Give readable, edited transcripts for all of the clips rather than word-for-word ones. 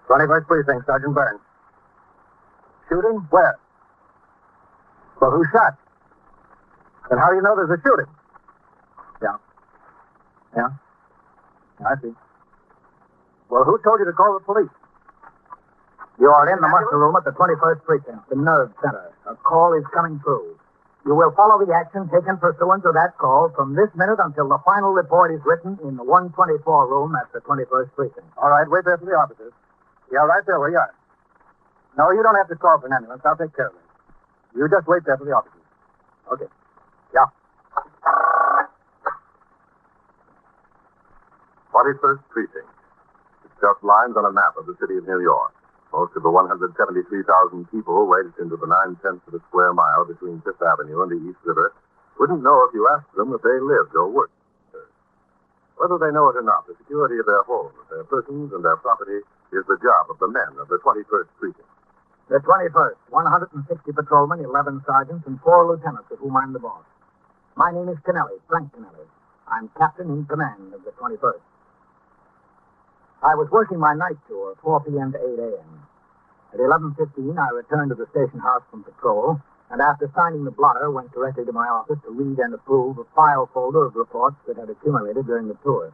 21st Precinct, Sergeant Burns. Shooting? Where? Well, who shot? Then how do you know there's a shooting? Yeah, I see. Well, who told you to call the police? You are in the muster room at the 21st Precinct, the nerve center. A call is coming through. You will follow the action taken pursuant to that call from this minute until the final report is written in the 124 room at the 21st Precinct. All right, wait there for the officers. Yeah, right there where you are. No, you don't have to call for an ambulance. I'll take care of it. You just wait there for the officers. Okay. Yeah. 21st Precinct. It's just lines on a map of the city of New York. Most of the 173,000 people wedged into the 9/10 of a square mile between Fifth Avenue and the East River wouldn't know if you asked them if they lived or worked there. Whether they know it or not, the security of their homes, their persons, and their property is the job of the men of the 21st Precinct. The 21st, 160 patrolmen, 11 sergeants, and 4 lieutenants of whom I'm the boss. My name is Kennelly, Frank Kennelly. I'm captain in command of the 21st. I was working my night tour, 4 p.m. to 8 a.m. At 11:15, I returned to the station house from patrol, and after signing the blotter, went directly to my office to read and approve a file folder of reports that had accumulated during the tour.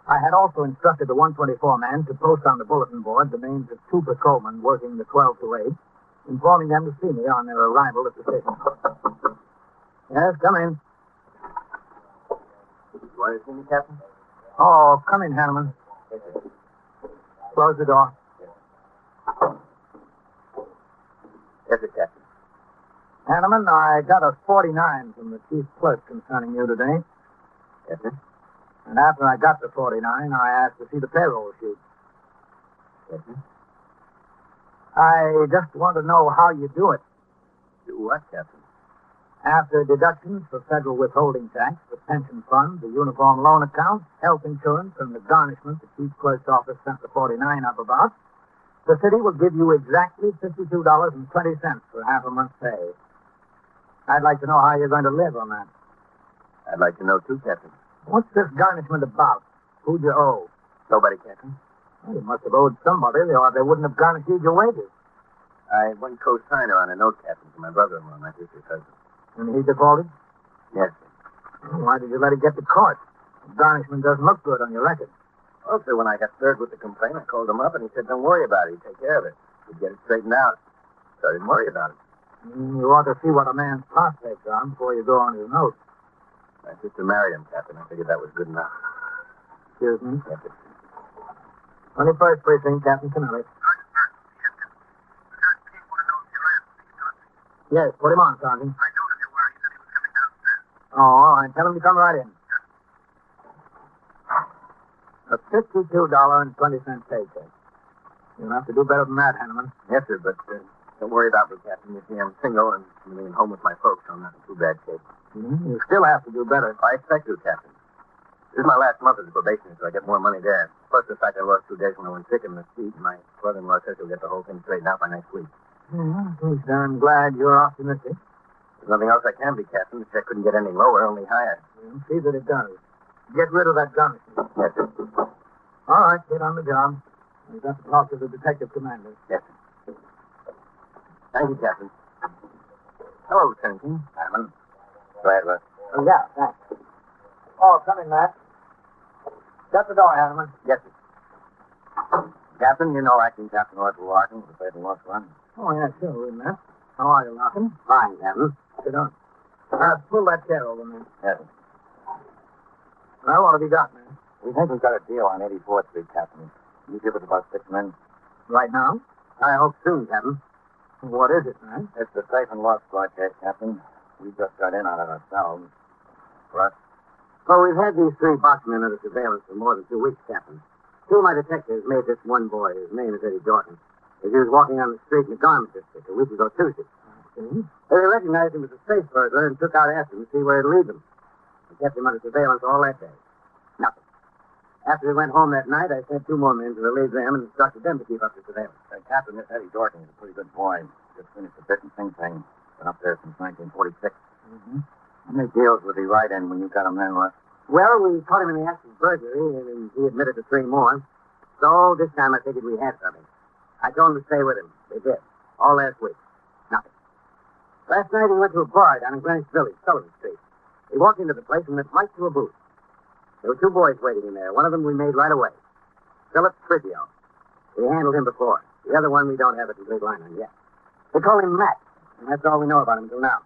I had also instructed the 124 man to post on the bulletin board the names of 2 patrolmen working the 12 to 8, informing them to see me on their arrival at the station house. Yes, come in. You want to see me, Captain? Oh, come in, Hanneman. Close the door. Yes, sir, Captain. Hanneman, I got a 49 from the chief clerk concerning you today. Yes, sir. And after I got the 49, I asked to see the payroll sheet. Yes, sir. I just want to know how you do it. Do what, Captain? After deductions for federal withholding tax, the pension fund, the uniform loan account, health insurance, and the garnishment the chief clerk's office sent the 49 up about, the city will give you exactly $52.20 for half a month's pay. I'd like to know how you're going to live on that. I'd like to know, too, Captain. What's this garnishment about? Who'd you owe? Nobody, Captain. Well, you must have owed somebody, or they wouldn't have garnished your wages. I one co-signer on a note, Captain, for my brother-in-law, my sister's husband. And he defaulted? Yes, sir. Why did you let it get to court? Garnishment doesn't look good on your record. Well, sir, when I got served with the complaint, I called him up, and he said, don't worry about it. He'd take care of it. He'd get it straightened out. So I didn't worry about it. You ought to see what a man's prospects are before you go on his note. My sister married him, Captain. I figured that was good enough. Excuse me? Yes, sir. 21st Precinct, Captain Kennelly. Yes, put him on, Sergeant. I told him you were. He said he was coming downstairs. Oh, all right. Tell him to come right in. A $52.20 paycheck. You'll have to do better than that, Hanneman. Yes, sir, but don't worry about me, Captain. You see, I'm single and I'm home with my folks, so I'm not in too bad shape. You still have to do better. I expect to, Captain. This is my last month as a probationer, so I get more money there. Plus the fact I lost 2 days when I went sick in the seat. My brother-in-law says he'll get the whole thing straightened out by next week. At least I'm glad you're optimistic. There's nothing else I can be, Captain. The check couldn't get any lower, only higher. See that it does. Get rid of that garnishment. Yes, sir. All right, get on the job. You've got to talk to the detective commander. Yes, sir. Thank you, Captain. Hello, Lieutenant King. Simon. Go ahead, Russ. Oh, yeah, thanks. Oh, come in, Matt. Shut the door, Hanneman. Yes, sir. Captain, you know acting Captain Arthur Larkin was afraid to lost one. Oh, yeah, sure, Matt. How are you, Larkin? Fine, Captain. Sit down. Pull that chair over, man. Yes, sir. Well, what have you got, man? We think we've got a deal on 84th Street, Captain. You give us about 6 men. Right now? I hope soon, Captain. What is it, man? It's the safe and loss squad case, Captain. We just got in on it ourselves. What? Well, we've had these 3 boxmen under surveillance for more than 2 weeks, Captain. 2 of my detectives made this one boy. His name is Eddie Dorton. As he was walking on the street in the garment district a week ago Tuesday. They recognized him as a safe burglar and took out after him to see where he'd lead them. They kept him under surveillance all that day. Nothing. After he went home that night, I sent 2 more men to relieve them and instructed them to keep up the surveillance. Captain, this Eddie Dorkin is a pretty good boy. Just finished the bit and thing thing. Been up there since 1946. Mm-hmm. How many deals was he right in when you got him then, Russ? Well, we caught him in the act of burglary, and he admitted to 3 more. So this time I figured we had something. I told him to stay with him. They did. All last week. Nothing. Last night he went to a bar down in Greenwich Village, Sullivan Street. He walked into the place and went right to a booth. There were two boys waiting in there. One of them we made right away. Philip Frigio. We handled him before. The other one we don't have a complete line on yet. They call him Matt, and that's all we know about him until now.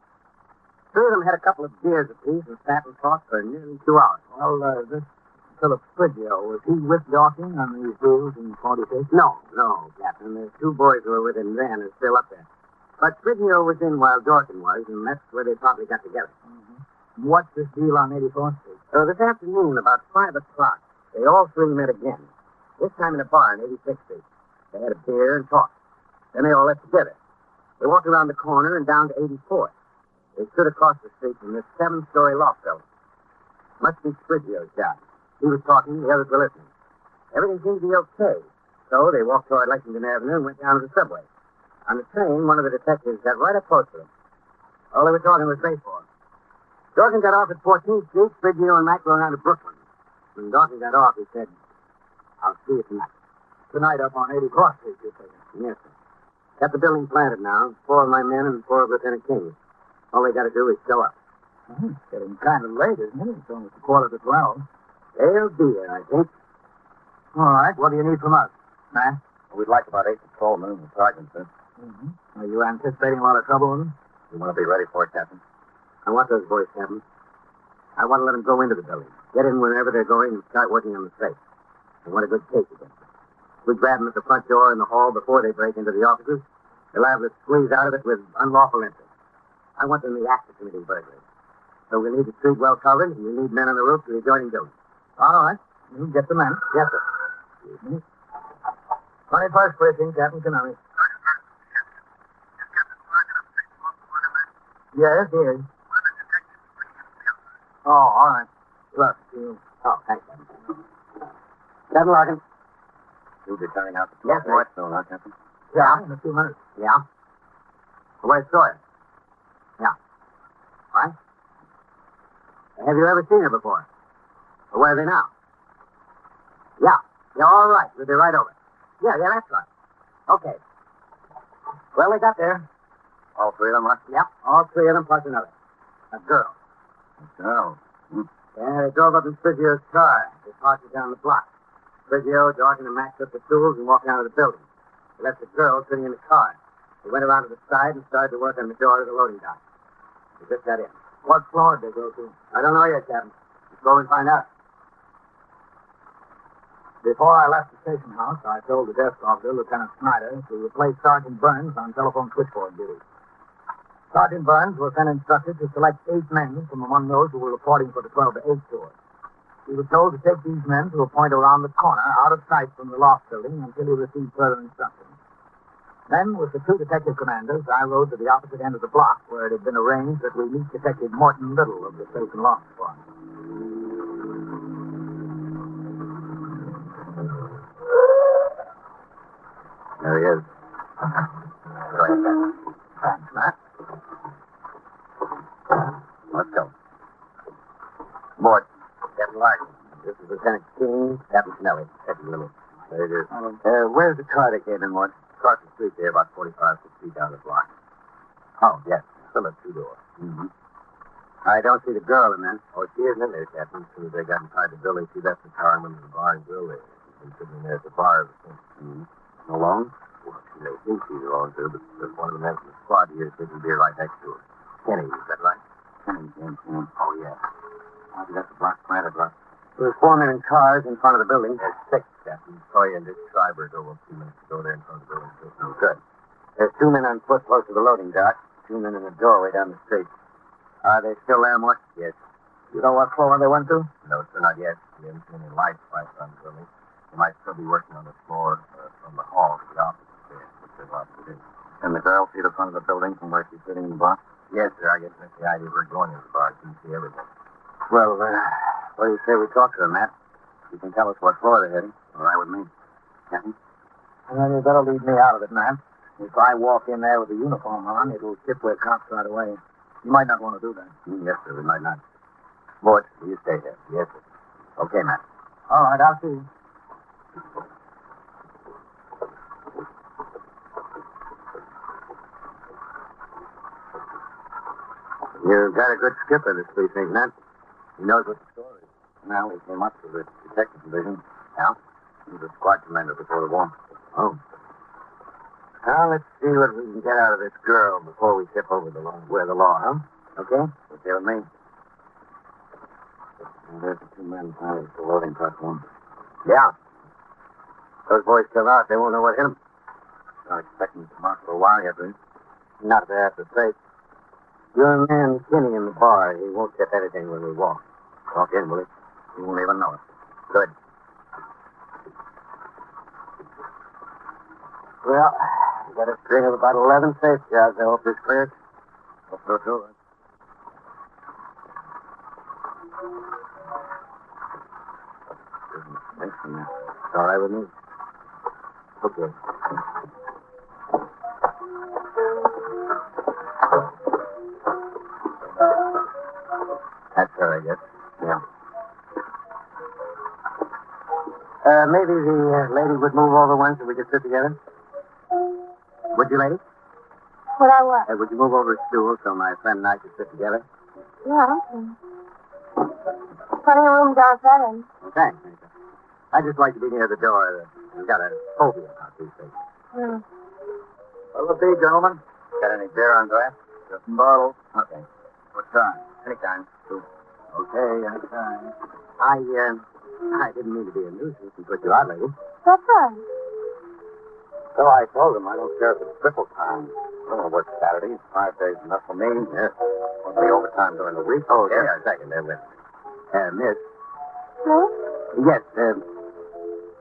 Two of them had a couple of beers apiece and sat and talked for nearly 2 hours. Well, this Philip Frigio, was he with Dawkins on these deals in 46? No, Captain. The two boys who were with him then are still up there. But Frigio was in while Dawkins was, and that's where they probably got together. Mm-hmm. What's this deal on 84th Street? So this afternoon, about 5 o'clock, they all three met again. This time in a bar on 86th Street. They had a beer and talked. Then they all left together. They walked around the corner and down to 84th. They stood across the street from this 7-story loft building. Must be Frigio's job. He was talking, the others were listening. Everything seemed to be okay. So they walked toward Lexington Avenue and went down to the subway. On the train, one of the detectives got right up close to them. All they were talking was baseball. Dawkins got off at 14th Street. Frigio and Mac rode on to Brooklyn. When Dawkins got off, he said, "I'll see you tonight." Tonight up on 84th Street, you think? Yes, sir. Got the building planted now. 4 of my men and 4 of Lieutenant King's. All they got to do is show up. It's getting kind of late, isn't it? It's almost 11:15. They'll be there, I think. All right. What do you need from us, Matt? We'd like about 8 patrolmen and the sergeant, sir. Mm-hmm. Are you anticipating a lot of trouble with them? We want to be ready for it, Captain. I want those boys, Captain. I want to let them go into the building. Get in wherever they're going and start working on the safe. I want a good case against them. We grab them at the front door in the hall before they break into the offices. They'll have to squeeze out of it with unlawful entry. I want them to act to committing burglary. So we need the street well covered, and we need men on the roof to the adjoining buildings. All right. You get the men. Yes, sir. Excuse me. 21st Precinct, Captain Canary. Is Captain Clark up to one of the men? Yes, he is. One of the detectives bringing him to the outside. Oh, all right. Look, you... Oh, thanks, Captain. Captain Larkin. You'll be turning out the Yes, boy. soon, huh, Captain? Yeah, in a few minutes. Yeah? Where's Sawyer? Yeah. What? Have you ever seen her before? Or where are they now? Yeah. Yeah, all right. We'll be right over. Yeah, that's right. Okay. Well, they got there. All 3 of them, huh? Yep, all 3 of them plus another. A girl. No. Yeah, they drove up in Frigio's car. They parked it down the block. Frigio, Dawkins, and Max took the tools and walked out of the building. They left the girl sitting in the car. They went around to the side and started to work on the door of the loading dock. They just got in. What floor did they go to? I don't know yet, Captain. Let's go and find out. Before I left the station house, I told the desk officer, Lieutenant Snyder, to replace Sergeant Burns on telephone switchboard duty. Sergeant Burns was then instructed to select 8 men from among those who were reporting for the 12 to 8 tour. He was told to take these men to a point around the corner, out of sight from the loft building, until he received further instructions. Then, with the 2 detective commanders, I rode to the opposite end of the block, where it had been arranged that we meet Detective Morton Little of the Station Loft Department. There he is. Go ahead, Captain. Thanks, Matt. Let's go. Mort. Captain Larkin. This is Lieutenant King, Captain Snelly. Captain Little. There it is. Where's the car that came in, Mort? Across the street there, about 45 feet down the block. Oh, yes. Still a 2-door. Mm-hmm. I don't see the girl in there. Oh, she isn't in there, Captain. As soon as they got inside the building, she left the car and went to the bar and grill there. She's been sitting there at the bar ever since. Mm-hmm. Alone? Well, she may think she's alone, too, but there's one of the men from the squad here drinking beer right next to her. Kenny, is that right? Kenny, James. Oh, yeah. Oh, you got the block planted, right? There were 4 men in cars in front of the building. There's 6, Captain. Sawyer and this Schreiber drove a few minutes ago there in front of the building, too. Oh, good. There's 2 men on foot close to the loading dock. 2 men in the doorway down the street. Are they still there, Mort? Yes. You know what floor they went to? No, sir, not yet. We haven't seen any lights flashed on the building. They might still be working on the floor from the hall to the office there, which they're opposite. Can the girl see the front of the building from where she's sitting in the box? Yes, sir. I guess that's the idea. We're going into the bar. You can see everything. Well, what do you say we talk to them, Matt? You can tell us what floor they're heading. All right with me. Captain? And then you better leave me out of it, Matt. If I walk in there with the uniform on, it'll tip where cops right away. You might not want to do that. Yes, sir. We might not. Mort, you stay here. Yes, sir. Okay, Matt. All right, I'll see you. You got a good skipper, this precinct, Ned. He knows what the story is. Well, he came up to the detective division. Yeah? He was a squad commander before the war. Oh. Now, let's see what we can get out of this girl before we tip over the law. Where the law, huh? Okay? Okay with me. And there's the two men finally at the loading platform. Yeah. Those boys come out, they won't know what hit them. Not expecting them to come out for a while yet, right? Not if they have to say. Your man, Kinney, in the bar, he won't tip anything when we walk. Walk in, will he? He won't even know it. Good. Well, we got a string of about 11 safe jobs. I hope this clears. Hope so, too. Thanks for that. It's all right with me? Okay. That's her, I guess. Yeah. Maybe the lady would move over once so we could sit together. Would you, lady? What I want? Would you move over a stool so my friend and I could sit together? Yeah, okay. Plenty of room down that end. Okay. I'd just like to be near the door. We've got a phobia about these things. What'll it be, gentlemen? Got any beer on draft? Just some bottles. Okay. What time? Any time. Okay, anytime. I didn't mean to be a nuisance and put you out, lady. That's all. So I told him I don't care if it's triple time. I don't work Saturdays. 5 days is enough for me. Yes. Won't be overtime during the week. Oh, yeah. A second there with me. Miss. No? Yes,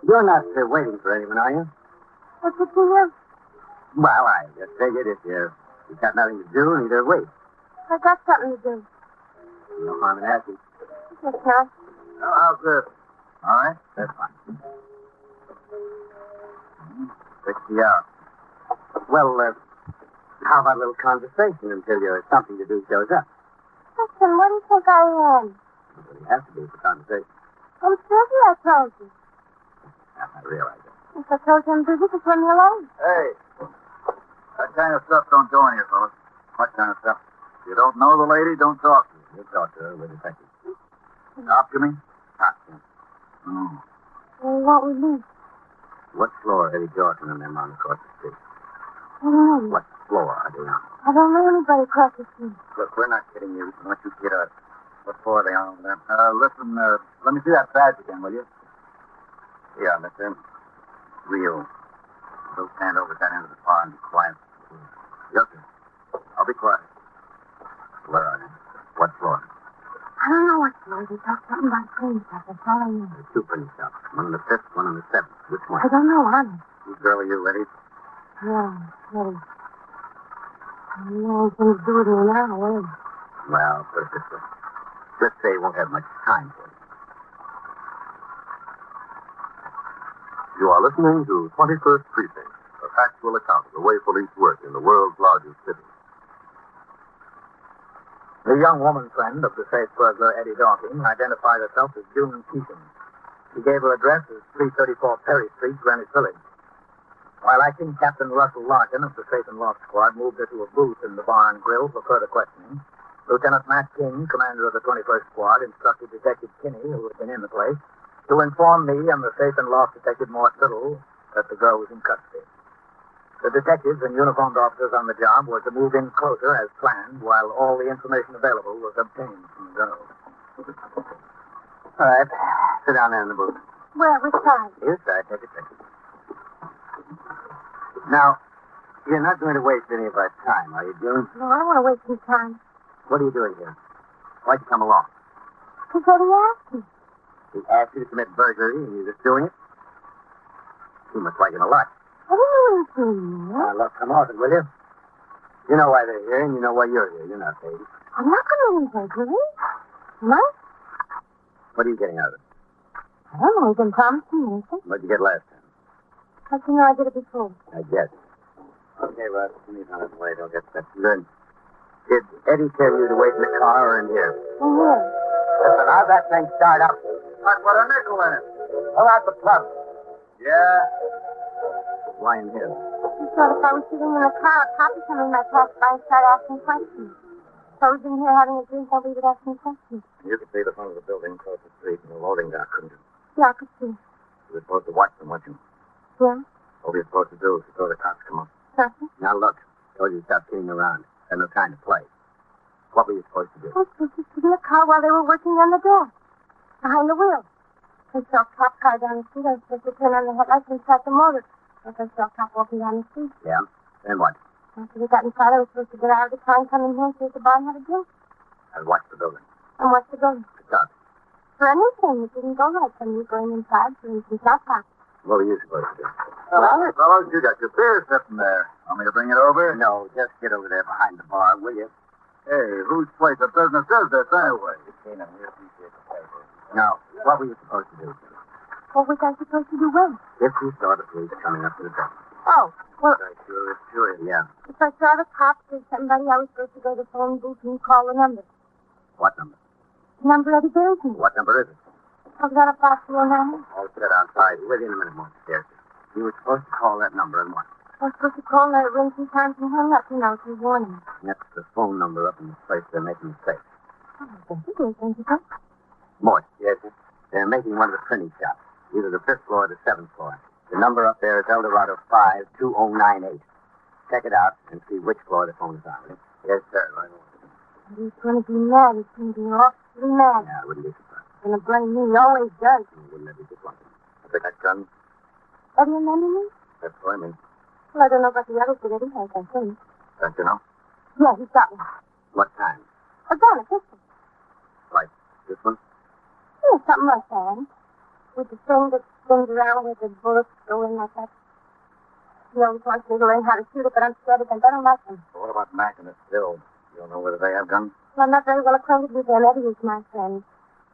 you're not waiting for anyone, are you? What's it to you? Well, I just figured if you've got nothing to do, neither wait. I got something to do. No harm in asking. Yes, sir. Oh, how's this? All right? That's fine. 60 hours. Well, how about a little conversation until your something to do shows up? Listen, what do you think I am? Well, you have to be for conversation. I'm busy, I told you. I realize it. If I told you I'm busy, just leave me alone. Hey, that kind of stuff don't go in here, fellas. What kind of stuff? If you don't know the lady, don't talk to her. You talk to her with detective. Talk to me? Talk to her. Oh. What do you want with me? What floor are Eddie Jordan and them on across the street? I don't know. What floor are they on? I don't know anybody across the street. Look, we're not kidding you. Why don't you get up? What floor are they on over there? Listen, let me see that badge again, will you? Yeah, that's him. Rio. Go stand over at that end of the bar and be quiet. Yes, sir. I'll be quiet. Where are they? What floor? I don't know what floor. They talk something about train stuff. That's all I know. There's two printing shops. One on the 5th, one on the 7th. Which one? I don't know, honest. Whose girl are you, ready? Yeah, ready. I don't know anything to do with me now, eh? Well, put it this way. Let's say you won't have much time for it. You are listening to 21st Precinct, a factual account of the way police work in the world's largest city. The young woman friend of the safe burglar, Eddie Dorking, identified herself as June Keaton. She gave her address as 334 Perry Street, Greenwich Village. While acting Captain Russell Larkin of the Safe and Loft Squad moved her to a booth in the bar and grill for further questioning, Lieutenant Matt King, commander of the 21st Squad, instructed Detective Kinney, who had been in the place, to inform me and the Safe and Loft Detective Mort Little that the girl was in custody. The detectives and uniformed officers on the job were to move in closer as planned, while all the information available was obtained from the girl. All right. Sit down there in the booth. Where? Which side? Here, side. Take a second. Now, you're not going to waste any of our time, are you, June? No, I don't want to waste any time. What are you doing here? Why'd you come along? Because Eddie asked me. He asked you to commit burglary and you're just doing it? You must like him a lot. I didn't know anything. Now, look, come off it, will you? You know why they're here and you know why you're here. You're not paid. I'm not committing burglary. Am I? What are you getting out of it? I don't know. He's been promising me anything. What'd you get last time? How'd you know I did it before? I guess. Okay, Russ. Jimmy's on his way. Don't get that. Good. Did Eddie tell you to wait in the car or in here? Oh, yeah. Listen, how'd that thing start up? I put a nickel in it. How about the pub? Yeah. Why in here? He thought if I was sitting in the car, a cop or something might pass by and start asking questions. Supposing here having a drink, I'll be would ask me questions. You could see the front of the building across the street and the loading dock, couldn't you? Yeah, I could see. You were supposed to watch them, weren't you? Yeah? All you're supposed to do is before the cops come up. Nothing. Now look, I told you to stop kidding around. Had no time to play. What were you supposed to do? I was supposed to sit in the car while they were working on the door. Behind the wheel. They saw a cop car down the street. I was supposed to turn on the headlights and start the motor. But I saw a cop walking down the street. Yeah? Then what? After we got inside, I was supposed to get out of the car and come in here and see if the bar and have a drink. I'll watch the building. And what's the going? The cops. For anything, it didn't go right from you going inside, for instance, not cop. What were you supposed to do? Well, fellows, you got your beer sitting there. Want me to bring it over? No, just get over there behind the bar, will you? Hey, whose place of business is this anyway? Now, what were you supposed to do? What was I supposed to do when? If you saw the police coming up to the door. Oh, well, Sure, yeah. if I saw the cops or somebody, I was supposed to go to the phone booth and call the number. What number? The number Eddie gave me. What number is it? I've got a box of number. I'll sit outside. Be with you in a minute, more upstairs. You were supposed to call that number and what? I was supposed to call and let it ring 2 times and hang up, to warn him. That's the phone number up in the place they're making the safe. Oh, I think it is, don't you think? Morse, yes. They're making one of the printing shops. Either the 5th floor or the 7th floor. The number up there is Eldorado 52098. Check it out and see which floor the phone is on. Yes, sir. He's going to be mad. He's going to be awfully mad. Yeah, I wouldn't be surprised. He's going to blame me. He always does. Wouldn't that be just one thing? I think that gun. Eddie remember me? That's what I mean. Well, I don't know about the others, but Eddie has, I think. Don't you know? Yeah, he's got one. What time? A gun, a pistol. Like this one? Yeah, something like that. With the thing that spins around with the bullets go in like that. He always wants me to learn how to shoot it, but I'm scared of them. I don't like them. Well, what about Mac and the Still? You don't know whether they have guns? Well, I'm not very well acquainted with them. Eddie is my friend.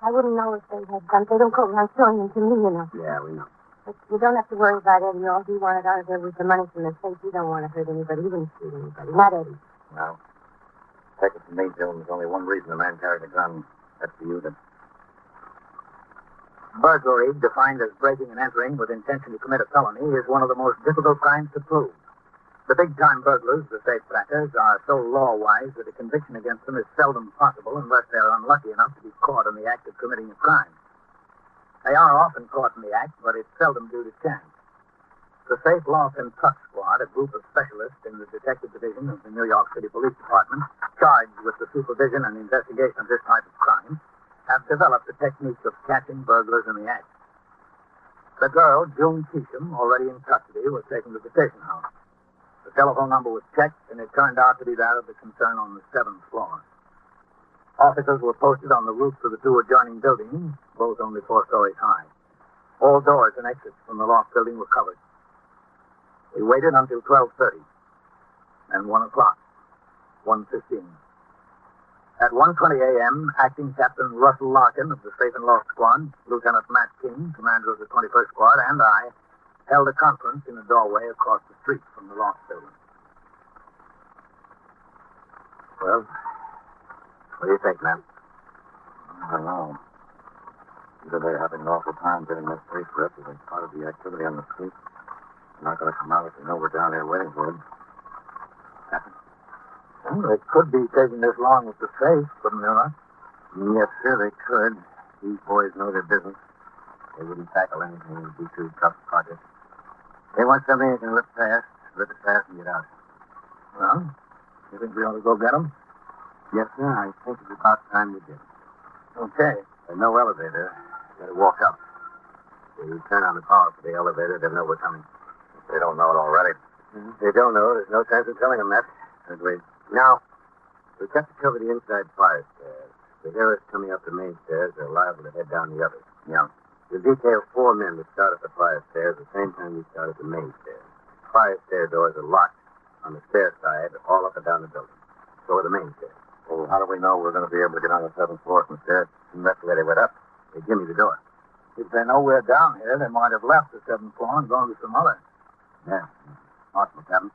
I wouldn't know if they had guns. They don't go around showing them to me, you know. Yeah, we know. But you don't have to worry about Eddie. All he wanted out of there was the money from the safe. He don't want to hurt anybody. He wouldn't shoot anybody. Not Eddie. Well, take it from me, Jill. There's only one reason a man carries a gun. That's for you to... Burglary, defined as breaking and entering with intention to commit a felony, is one of the most difficult crimes to prove. The big-time burglars, the safe-crackers, are so law-wise that a conviction against them is seldom possible unless they're unlucky enough to be caught in the act of committing a crime. They are often caught in the act, but it's seldom due to chance. The Safe Lock and Tuck Squad, a group of specialists in the Detective Division of the New York City Police Department, charged with the supervision and investigation of this type of crime, have developed the technique of catching burglars in the act. The girl, June Keesham, already in custody, was taken to the station house. The telephone number was checked, and it turned out to be that of the concern on the 7th floor. Officers were posted on the roofs of the 2 adjoining buildings, both only 4 stories high. All doors and exits from the loft building were covered. We waited until 12:30, and 1 o'clock, 1:15. At 1:20 a.m., Acting Captain Russell Larkin of the Safe and Loft Squad, Lieutenant Matt King, commander of the 21st Squad, and I held a conference in a doorway across the street from the loft building. Well, what do you think, man? I don't know. Either they're having an awful time getting this safe rep or they part of the activity on the street. They're not going to come out if they know we're down here waiting for them. Well, they could be taking this long with the safe, couldn't they, not? Yes, sir, they could. These boys know their business. They wouldn't tackle anything that would be too tough project. They want something they can lift it fast and get out. Well, you think we ought to go get them? Yes, sir, I think it's about time we did. Okay. There's no elevator. You gotta walk up. If you turn on the power for the elevator, they'll know we're coming. If they don't know it already. If they don't know, there's no sense in telling them that. Agreed. Now, we've got to cover the inside fire stairs. If they hear us coming up the main stairs, they're liable to head down the others. Yeah. We'll detail 4 men to start at the fire stairs at the same time we start at the main stairs. Fire stair doors are locked on the stair side, all up and down the building. So are the main stairs. Well, how do we know we're going to be able to get on the 7th floor from the stairs? And that's the way they went up. They give me the door. If they know we're down here, they might have left the 7th floor and gone to some other. Yeah. Awesome, Captain.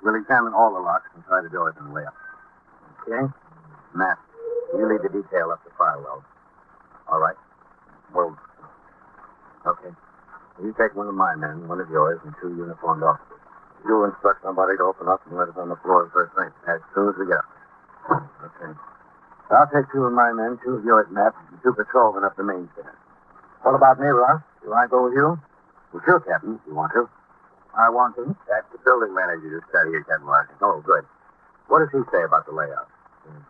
We'll examine all the locks and try the doors on the way up. Okay? Matt, you lead the detail up the firewall. All right? Well, Okay. You take one of my men, one of yours, and 2 uniformed officers. you'll instruct somebody to open up and let us on the floor first thing. As soon as we get up. Okay. I'll take 2 of my men, 2 of yours, Matt, and 2 patrolmen up the main stairs. What about me, Ross? Do I go with you? Well, sure, Captain, if you want to. I want to. That's the building manager just got here, Captain Larkin. Oh, good. What does he say about the layout?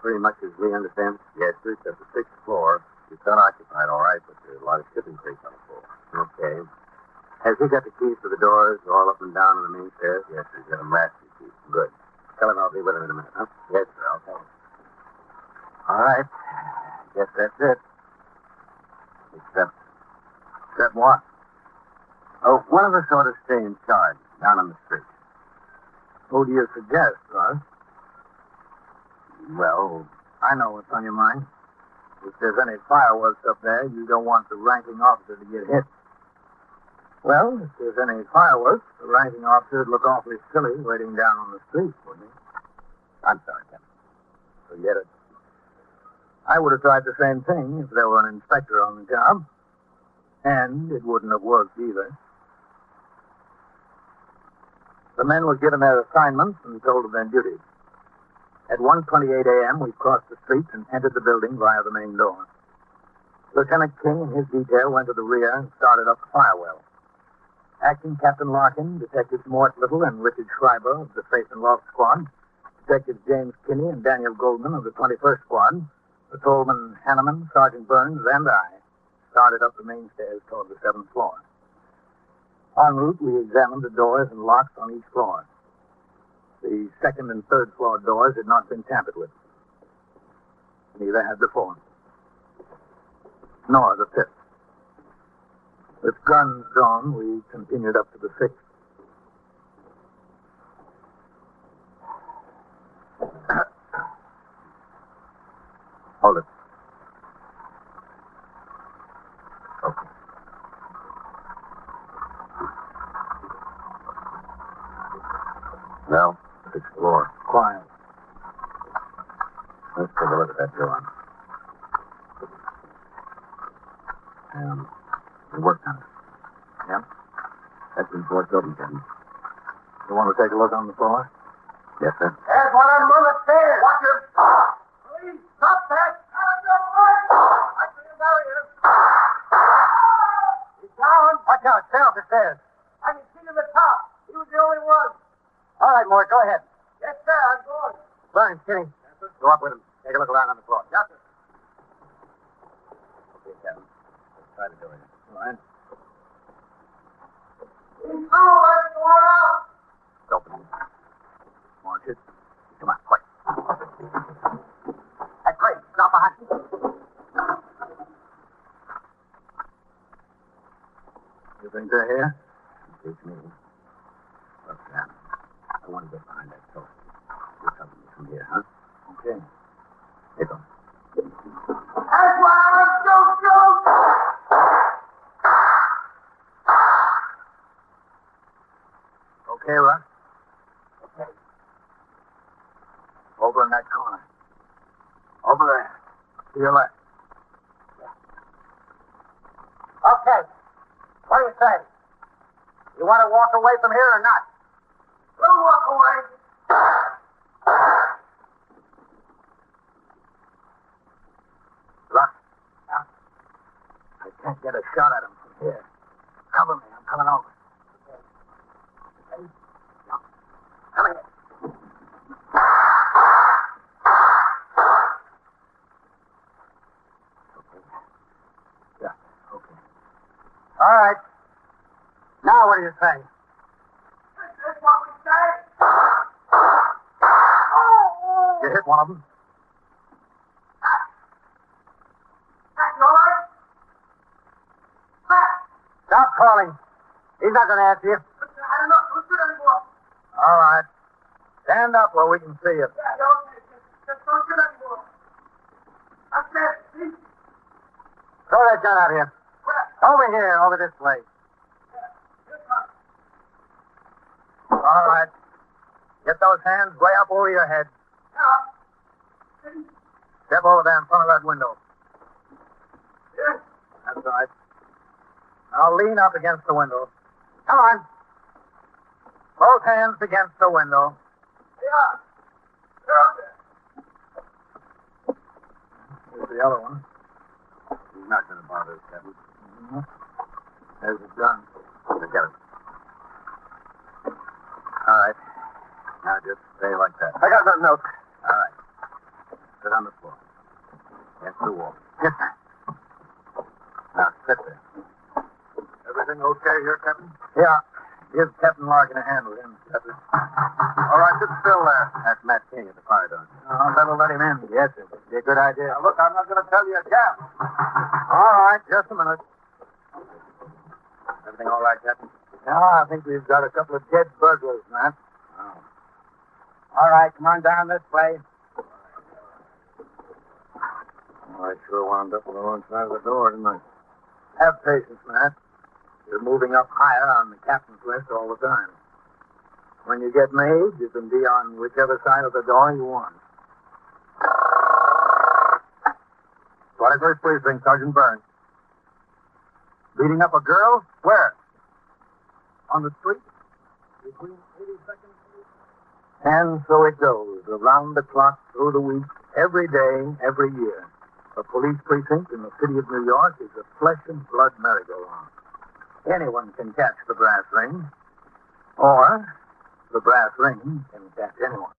Pretty much as we understand. Yes, sir, except the 6th floor. It's unoccupied, all right, but there's a lot of shipping crates on the floor. Okay. Has he got the keys to the doors all up and down on the main stairs? Yes, sir. He's got a master key. Good. Tell him I'll be with him in a minute, huh? Yes, sir. I'll tell him. All right. Guess that's it. Except what? Oh, one of us ought to stay in charge down on the street. Who do you suggest, Ross? Well, I know what's on your mind. If there's any fireworks up there, you don't want the ranking officer to get hit. Well, if there's any fireworks, the ranking officer would look awfully silly waiting down on the street, wouldn't he? I'm sorry, Captain. Forget it. I would have tried the same thing if there were an inspector on the job. And it wouldn't have worked either. The men were given their assignments and told of their duties. At 1:28 a.m., we crossed the street and entered the building via the main door. Lieutenant King and his detail went to the rear and started up the fire well. Acting Captain Larkin, Detectives Mort Little and Richard Schreiber of the Safe and Loft Squad, Detectives James Kinney and Daniel Goldman of the 21st Squad, Patrolman Hanneman, Sergeant Burns, and I started up the main stairs toward the 7th floor. En route, we examined the doors and locks on each floor. The 2nd and 3rd floor doors had not been tampered with. Neither had the 4th. Nor the 5th. With guns drawn, we continued up to the 6th. Hold it. Okay. Now, 6th floor. Quiet. Let's take a look at that door. We worked on it. Yeah? That's been forced open, Captain. You want to take a look on the floor? Yes, sir. There's one of them on the stairs. Watch him. Please, stop that. I see him barrier. He's down. Watch out. Stay off the stairs. I can see him at the top. He was the only one. All right, Mort, go ahead. Yes, sir. I'm going. Burns, Kenny. Yes, sir. Go up with him. Take a look around on the floor. Yes, sir. Okay, Captain. Let's try the door. All right. He's cold. Let's go out. It's open. Watch it. Come on, quick. That's great. Stop behind you. You think they're here? It's me. Look, Captain. I want to get behind that door. Do something from here, huh? Okay. Here goes. That's why I'm so shoot. Okay, Russ? Okay. Over in that corner. Over there. To your left. Okay. What do you say? You want to walk away from here or not? We'll walk away. Russ? Yeah? I can't get a shot at him from here. Cover me. I'm coming over. Okay. Yeah. Come here. Okay. Yeah. Okay. All right. Now what do you say? This is what we say. You hit one of them? That's all right. Stop calling. He's not going to answer you. Listen, I don't know. Don't shoot anymore. All right. Stand up where we can see you. Yeah, okay. Just don't shoot anymore. That's it. See? Throw that gun out here. Where? Over here, over this way. This one. All right. Get those hands way up over your head. Yeah. See? Step over there in front of that window. Yes. That's right. Now lean up against the window. Come on. Both hands against the window. Yeah. They're up there. is the other one. He's not going to bother us, Captain. Mm-hmm. There's the gun. Forget it. All right. Now just stay like that. I got nothing else. All right. Sit on the floor. Against the wall. Yes, sir. Now sit there. Everything okay here, Captain? Yeah. Give Captain Larkin a hand with him, Captain. All right, sit still there. That's Matt King at the fire door. That'll let him in. Yes, sir. It'd be a good idea. Now, look, I'm not going to tell you again. All right, just a minute. Everything all right, Captain? Now, I think we've got a couple of dead burglars, Matt. Oh. All right, come on down this way. I sure wound up on the wrong side of the door, didn't I? Have patience, Matt. You're moving up higher on the captain's list all the time. When you get made, you can be on whichever side of the door you want. 21st Precinct, Sergeant Burns. Beating up a girl? Where? On the street? Between 82nd and so it goes, around the clock, through the week, every day, every year. A police precinct in the city of New York is a flesh and blood merry-go-round. Anyone can catch the brass ring, or the brass ring can catch anyone.